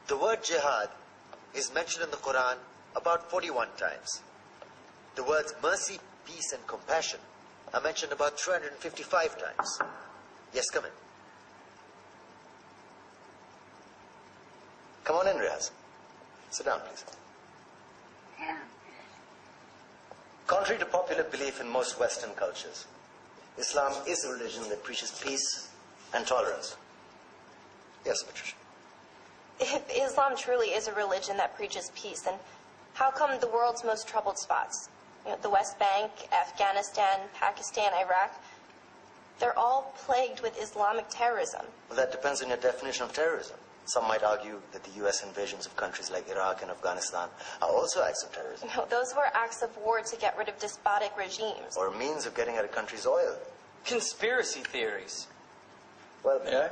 The word jihad is mentioned in the Quran about 41 times. The words mercy, peace, and compassion are mentioned about 355 times. Yes, come in. Come on in, Riaz. Sit down, please. Contrary to popular belief in most Western cultures, Islam is a religion that preaches peace and tolerance. Yes, Patricia. If Islam truly is a religion that preaches peace, then how come the world's most troubled spots, the West Bank, Afghanistan, Pakistan, Iraq, they're all plagued with Islamic terrorism? Well, that depends on your definition of terrorism. Some might argue that the U.S. invasions of countries like Iraq and Afghanistan are also acts of terrorism. No, those were acts of war to get rid of despotic regimes. Or a means of getting at a country's oil. Conspiracy theories. Well, may I?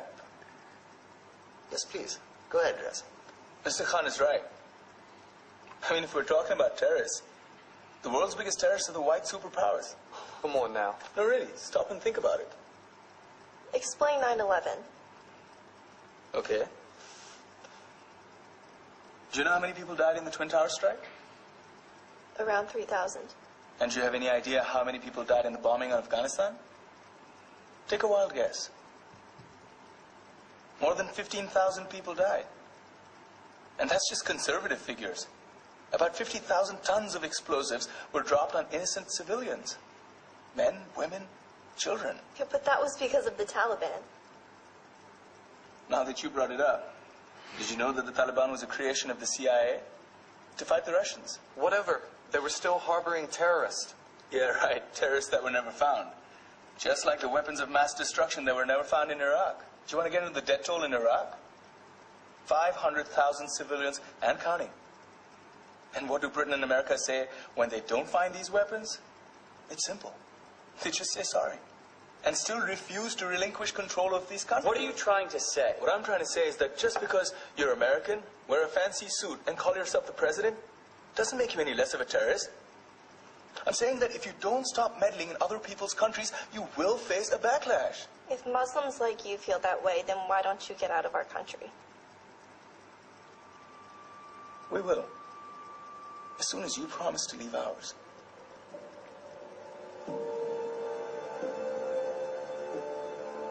Yes, please. Go ahead, Riaz. Mr. Khan is right. I mean, if we're talking about terrorists, the world's biggest terrorists are the white superpowers. Come on now. No, really. Stop and think about it. Explain 9/11. Okay. Do you know how many people died in the Twin Towers strike? Around 3,000. And do you have any idea how many people died in the bombing of Afghanistan? Take a wild guess. More than 15,000 people died. And that's just conservative figures. About 50,000 tons of explosives were dropped on innocent civilians. Men, women, children. Yeah, but that was because of the Taliban. Now that you brought it up, did you know that the Taliban was a creation of the CIA to fight the Russians? Whatever. They were still harboring terrorists. Yeah, right. Terrorists that were never found. Just like the weapons of mass destruction that were never found in Iraq. Do you want to get into the death toll in Iraq? 500,000 civilians and counting. And what do Britain and America say when they don't find these weapons? It's simple. They just say sorry. And still refuse to relinquish control of these countries. What are you trying to say? What I'm trying to say is that just because you're American, wear a fancy suit, and call yourself the president, doesn't make you any less of a terrorist. I'm saying that if you don't stop meddling in other people's countries, you will face a backlash. If Muslims like you feel that way, then why don't you get out of our country? We will. As soon as you promise to leave ours.